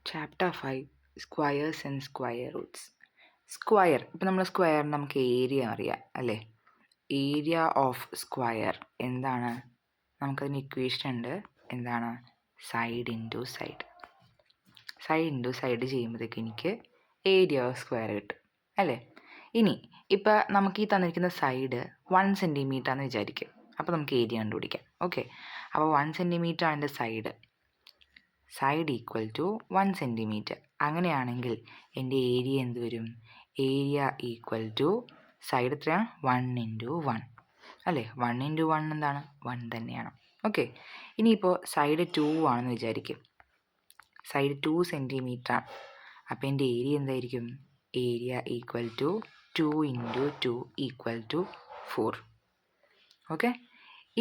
Chapter 5 Squares and Square Roots. Square, ഇപ്പം നമ്മൾ സ്ക്വയറിന് നമുക്ക് ഏരിയ അറിയാം അല്ലേ? ഏരിയ ഓഫ് സ്ക്വയർ എന്താണ്? നമുക്കതിന് ഇക്വേഷൻ ഉണ്ട്. എന്താണ്? Side into side. Side into side ചെയ്യുമ്പോഴത്തേക്ക് എനിക്ക് ഏരിയ ഓഫ് സ്ക്വയർ കിട്ടും അല്ലേ? ഇനി ഇപ്പം നമുക്ക് ഈ തന്നിരിക്കുന്ന സൈഡ് 1 സെൻറ്റിമീറ്റർ ആണെന്ന് വിചാരിക്കും. അപ്പോൾ നമുക്ക് ഏരിയ കണ്ടുപിടിക്കാം. ഓക്കെ, അപ്പോൾ 1 സെൻറ്റിമീറ്റർ ആണ് എൻ്റെ സൈഡ് ഈക്വൽ ടു 1 സെൻറ്റിമീറ്റർ. അങ്ങനെയാണെങ്കിൽ എൻ്റെ ഏരിയ എന്ത് വരും? ഏരിയ ഈക്വൽ ടു സൈഡ് എത്രയാണ്? 1 ഇൻറ്റു 1 അല്ലേ? 1 ഇൻറ്റു 1 എന്താണ്? 1 തന്നെയാണ്. ഓക്കെ, ഇനിയിപ്പോൾ സൈഡ് 2 ആണെന്ന് വിചാരിക്കും. സൈഡ് 2 സെൻറ്റിമീറ്റർ ആണ്. അപ്പോൾ എൻ്റെ ഏരിയ എന്തായിരിക്കും? Area equal to 2 into 2 equal to 4. Okay,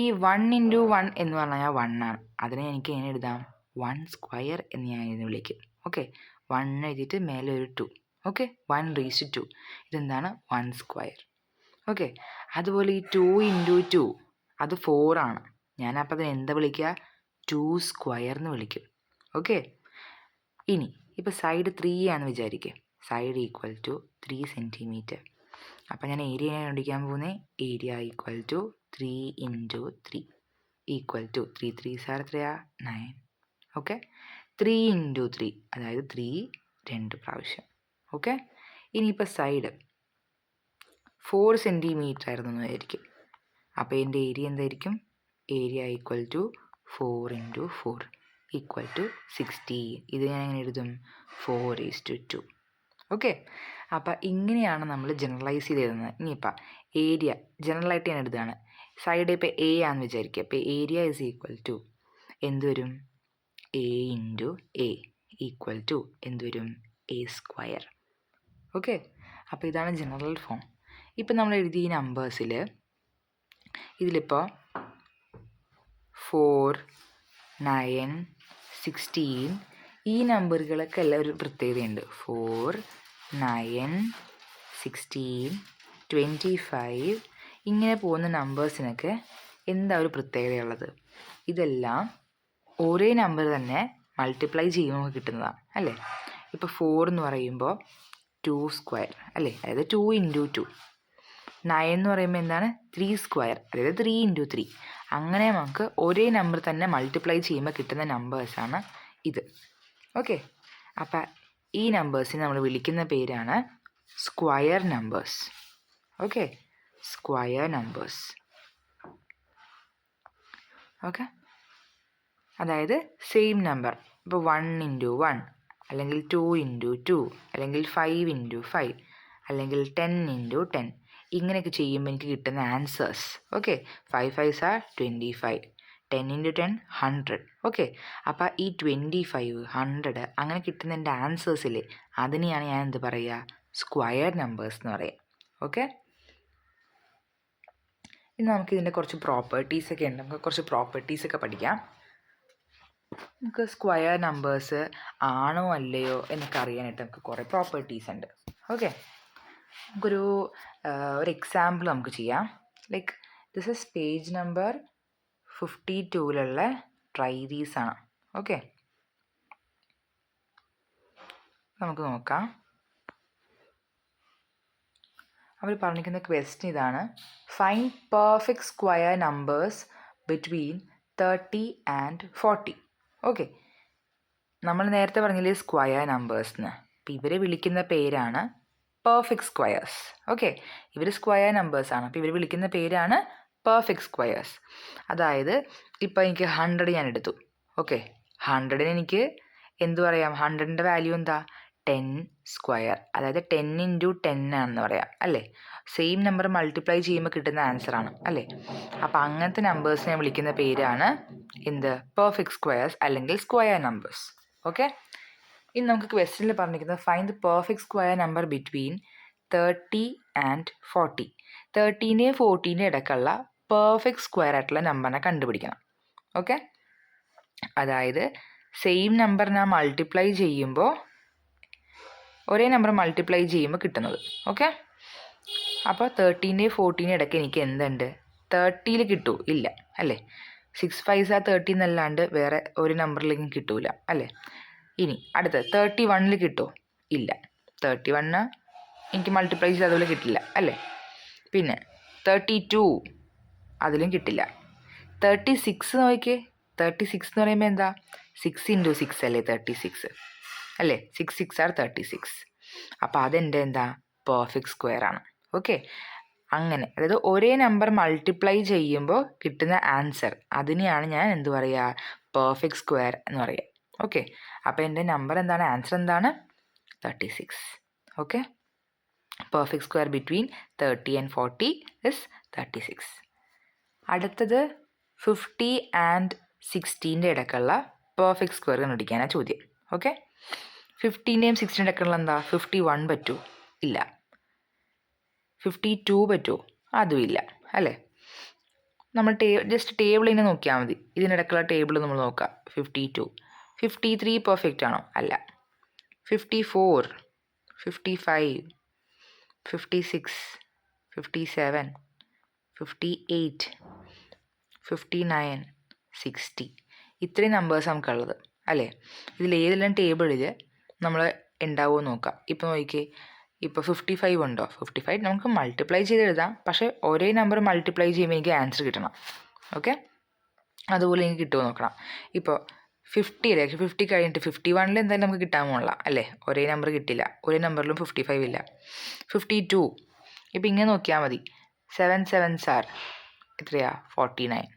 ഈ 1 ഇൻറ്റു 1 എന്ന് പറഞ്ഞാൽ 1 ആണ്. അതിനെ എനിക്ക് എങ്ങനെ എഴുതാം? 1 സ്ക്വയർ എന്ന് ഞാൻ ഇതിനെ വിളിക്കും. ഓക്കെ, 1 എഴുതിയിട്ട് മേലെ ഒരു 2. ഓക്കെ, 1/2. ഇതെന്താണ്? 1 സ്ക്വയർ. ഓക്കെ, അതുപോലെ ഈ 2 ഇൻറ്റു 2 അത് 4 ആണ്. ഞാനപ്പോൾ അതിന് എന്താ വിളിക്കുക? 2 സ്ക്വയർ എന്ന് വിളിക്കും. ഓക്കെ, ഇനി ഇപ്പോൾ സൈഡ് 3 ആണെന്ന് വിചാരിക്കുക. Side equal to 3 centimetre. അപ്പോൾ ഞാൻ ഏരിയ കണ്ടുപിടിക്കാൻ പോകുന്നത് area equal to 3 into 3 equal to 3 3 sir എത്രയാ? 9. ഓക്കെ, 3 ഇൻറ്റു 3 അതായത് 3 2 പ്രാവശ്യം. ഓക്കെ, ഇനിയിപ്പോൾ സൈഡ് 4 സെൻറ്റിമീറ്റർ ആയിരുന്നു എന്ന് വിചാരിക്കും. അപ്പോൾ എൻ്റെ ഏരിയ എന്തായിരിക്കും? Area equal to 4 into 4 equal to 16. ഇത് ഞാൻ എങ്ങനെ എഴുതും? 4:2. ഓക്കെ, അപ്പോൾ ഇങ്ങനെയാണ് നമ്മൾ ജനറലൈസ് ചെയ്ത് എഴുതുന്നത്. ഇനിയിപ്പോൾ ഏരിയ ജനറലായിട്ട് ഞാൻ എഴുതുകയാണ്. സൈഡ് ഇപ്പോൾ എ ആണെന്ന് വിചാരിക്കുക. അപ്പോൾ ഏരിയ ഇസ് ഈക്വൽ ടു എന്ത് വരും? A into a equal to എന്ത് വരും? A square. ഓക്കെ, അപ്പോൾ ഇതാണ് ജനറൽ ഫോം. ഇപ്പം നമ്മൾ എഴുതിയ ഈ നമ്പേഴ്സിൽ ഇതിലിപ്പോൾ 4, 9, 16 ഈ നമ്പറുകളൊക്കെ എല്ലാം ഒരു പ്രത്യേകതയുണ്ട്. 4, 9, 16, 25 ഇങ്ങനെ പോകുന്ന നമ്പേഴ്സിനൊക്കെ എന്താ ഒരു പ്രത്യേകതയുള്ളത്? ഇതെല്ലാം ഒരേ നമ്പർ തന്നെ മൾട്ടിപ്ലൈ ചെയ്യുമ്പോൾ കിട്ടുന്നതാണ് അല്ലേ? ഇപ്പോൾ 4 എന്ന് പറയുമ്പോൾ 2 സ്ക്വയർ അല്ലേ? അതായത് 2 ഇൻറ്റു 2. 9 എന്ന് പറയുമ്പോൾ എന്താണ്? 3 സ്ക്വയർ അതായത് 3 ഇൻറ്റു 3. അങ്ങനെ നമുക്ക് ഒരേ നമ്പർ തന്നെ മൾട്ടിപ്ലൈ ചെയ്യുമ്പോൾ കിട്ടുന്ന നമ്പേഴ്സാണ് ഇത്. ഓക്കെ, അപ്പം ഈ നമ്പേഴ്സിനെ നമ്മൾ വിളിക്കുന്ന പേരാണ് square numbers. Okay, square numbers. Okay, അതായത് സെയിം നമ്പർ. ഇപ്പോൾ 1 ഇൻറ്റു 1 അല്ലെങ്കിൽ 2 ഇൻറ്റു 2 അല്ലെങ്കിൽ 5 ഇൻറ്റു 5 അല്ലെങ്കിൽ 10 ഇൻറ്റു 10 ഇങ്ങനെയൊക്കെ ചെയ്യുമ്പോൾ എനിക്ക് കിട്ടുന്ന answers. Okay, 5 5s are 25, 10 into 10 100. Okay, അപ്പോൾ ഈ 25, 100 അങ്ങനെ കിട്ടുന്ന എൻ്റെ ആൻസേഴ്സില്ലേ, അതിനെയാണ് ഞാൻ എന്ത് പറയുക? സ്ക്വയർ നമ്പേഴ്സ് എന്ന് പറയുക. ഓക്കെ, ഇനി നമുക്കിതിൻ്റെ കുറച്ച് പ്രോപ്പർട്ടീസൊക്കെ ഉണ്ട്. നമുക്ക് കുറച്ച് പ്രോപ്പർട്ടീസൊക്കെ പഠിക്കാം. നമുക്ക് സ്ക്വയർ നമ്പേഴ്സ് ആണോ അല്ലയോ എന്നൊക്കെ അറിയാനായിട്ട് നമുക്ക് കുറേ പ്രോപ്പർട്ടീസ് ഉണ്ട്. ഓക്കെ, നമുക്കൊരു എക്സാമ്പിൾ നമുക്ക് ചെയ്യാം. Like this is page number 52 try these ആണ്. ഓക്കെ, നമുക്ക് നോക്കാം. അവർ പറഞ്ഞിരിക്കുന്ന ക്വസ്റ്റ്യൻ ഇതാണ്: find perfect square numbers between 30 and 40. Okay, നമ്മൾ നേരത്തെ പറഞ്ഞില്ലേ സ്ക്വയർ നമ്പേഴ്സ് എന്ന്. അപ്പോൾ ഇവരെ വിളിക്കുന്ന പേരാണ് പെർഫെക്റ്റ് സ്ക്വയേഴ്സ്. ഓക്കെ, ഇവർ സ്ക്വയർ നമ്പേഴ്സാണ്. അപ്പോൾ ഇവർ വിളിക്കുന്ന പേരാണ് പെർഫെക്റ്റ് സ്ക്വയേഴ്സ്. അതായത് ഇപ്പോൾ എനിക്ക് 100 ഞാൻ എടുത്തു. ഓക്കെ, 100ന് എനിക്ക് എന്ത് പറയാം? 100ൻ്റെ വാല്യൂ എന്താ? 10 സ്ക്വയർ അതായത് 10 ഇൻറ്റു 10 ആണെന്ന് പറയാം അല്ലേ? സെയിം നമ്പർ മൾട്ടിപ്ലൈ ചെയ്യുമ്പോൾ കിട്ടുന്ന ആൻസറാണ് അല്ലേ? അപ്പോൾ അങ്ങനത്തെ നമ്പേഴ്സിനെ വിളിക്കുന്ന പേരാണ് എന്ത്? പെർഫെക്റ്റ് സ്ക്വയേഴ്സ് അല്ലെങ്കിൽ സ്ക്വയർ നമ്പേഴ്സ്. ഓക്കെ, ഇനി നമുക്ക് ക്വസ്റ്റ്യനിൽ പറഞ്ഞിരിക്കുന്നത് find the perfect square number between 30 and 40. 30ൻ്റെയും 40ൻ്റെയും ഇടയ്ക്കുള്ള പെർഫെക്റ്റ് സ്ക്വയർ ആയിട്ടുള്ള നമ്പറിനെ കണ്ടുപിടിക്കണം. ഓക്കെ, അതായത് സെയിം നമ്പറിനെ മൾട്ടിപ്ലൈ ചെയ്യുമ്പോൾ ഒരേ നമ്പർ മൾട്ടിപ്ലൈ ചെയ്യുമ്പോൾ കിട്ടുന്നത്. ഓക്കെ, അപ്പോൾ 30ൻ്റെയും 40ൻ്റെയും ഇടയ്ക്ക് എനിക്ക് എന്തുണ്ട്? 30യിൽ കിട്ടൂ? ഇല്ല അല്ലേ? 6 5s are 30 എന്നല്ലാണ്ട് വേറെ ഒരു നമ്പറിലേക്കും കിട്ടൂല അല്ലേ? ഇനി അടുത്തത് 31 കിട്ടുമോ? ഇല്ല. 31 എനിക്ക് മൾട്ടിപ്ലൈ ചെയ്ത് അതുപോലെ കിട്ടില്ല അല്ലേ. പിന്നെ 32 അതിലും കിട്ടില്ല. 36 നോക്കിയേ. 36 എന്ന് പറയുമ്പോൾ എന്താ? 6 × 6 അല്ലേ 36 അല്ലേ. 6 6 ആർ 36. അപ്പോൾ അതെൻ്റെ എന്താ? പെർഫെക്റ്റ് സ്ക്വയർ ആണ്. ഓക്കെ. അങ്ങനെ അതായത് ഒരേ നമ്പർ മൾട്ടിപ്ലൈ ചെയ്യുമ്പോൾ കിട്ടുന്ന ആൻസർ അതിനെയാണ് ഞാൻ എന്ത് പറയുക? പെർഫെക്റ്റ് സ്ക്വയർ എന്ന് പറയുക. ഓക്കെ. അപ്പോൾ എൻ്റെ നമ്പർ എന്താണ്? ആൻസർ എന്താണ്? 36. Okay. Perfect square between 30 and 40 is 36. അടുത്തത് 50 and 60 ഇടയ്ക്കുള്ള പെർഫെക്റ്റ് സ്ക്വയർ കണ്ടുപിടിക്കാനാണ് ചോദ്യം. ഓക്കെ. 50-ൻ്റെയും 60-ൻ്റെയും ഇടയ്ക്കുള്ള എന്താ? 51 പറ്റുമോ? ഇല്ല. 52 പറ്റുമോ? അതുമില്ല അല്ലേ. നമ്മൾ ജസ്റ്റ് ടേബിൾ ഇങ്ങനെ നോക്കിയാൽ മതി. ഇതിനിടയ്ക്കുള്ള ടേബിൾ നമ്മൾ നോക്കാം. 52. 53 പെർഫെക്റ്റ് ആണോ? അല്ല. 54, 55, 56, 57, 58, 59, 60 ഇത്രയും നമ്പേഴ്സ് നമുക്കുള്ളത് അല്ലേ. ഇതിലേതെല്ലാം ടേബിളിൽ നമ്മൾ ഉണ്ടാവുമോ നോക്കാം. ഇപ്പോൾ നോക്കിക്കേ. ഇപ്പോൾ 55 ഉണ്ടോ? 55 നമുക്ക് മൾട്ടിപ്ലൈ ചെയ്ത് എഴുതാം. പക്ഷേ ഒരേ നമ്പർ മൾട്ടിപ്ലൈ ചെയ്യുമ്പോൾ എനിക്ക് ആൻസർ കിട്ടണം. ഓക്കെ. അതുപോലെ എനിക്ക് കിട്ടുമോ നോക്കണം. ഇപ്പോൾ 50 അല്ലേ. 50 കഴിഞ്ഞിട്ട് 51 എന്തായാലും നമുക്ക് കിട്ടാൻ പോകണില്ല അല്ലേ. ഒരേ നമ്പർ കിട്ടില്ല. ഒരേ നമ്പറിലും 55 ഇല്ല. 52 ഇപ്പോൾ ഇങ്ങനെ നോക്കിയാൽ മതി. 7 7s ആർ എത്രയാ? 49.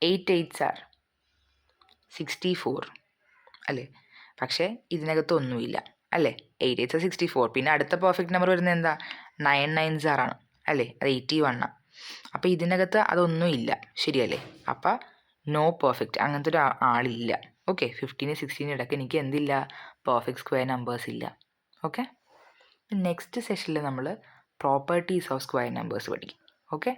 8 8s ആർ 64 അല്ലേ. പക്ഷേ ഇതിനകത്തൊന്നുമില്ല അല്ലേ. 8 8s 64. പിന്നെ അടുത്ത പെർഫെക്റ്റ് നമ്പർ വരുന്നത് എന്താ? 9 9s ആണ് അല്ലേ. അത് 81. അപ്പോൾ ഇതിനകത്ത് അതൊന്നും ഇല്ല. ശരിയല്ലേ. അപ്പോൾ നോ പെർഫെക്റ്റ്. അങ്ങനത്തെ ഒരു ആളില്ല. ഓക്കെ. 15 16 ഇടയ്ക്ക് എനിക്ക് എന്തില്ല? പെർഫെക്റ്റ് സ്ക്വയർ നമ്പേഴ്സ് ഇല്ല. ഓക്കെ. നെക്സ്റ്റ് സെഷനിൽ നമ്മൾ പ്രോപ്പർട്ടീസ് ഓഫ് സ്ക്വയർ നമ്പേഴ്സ് പഠിക്കും. ഓക്കെ.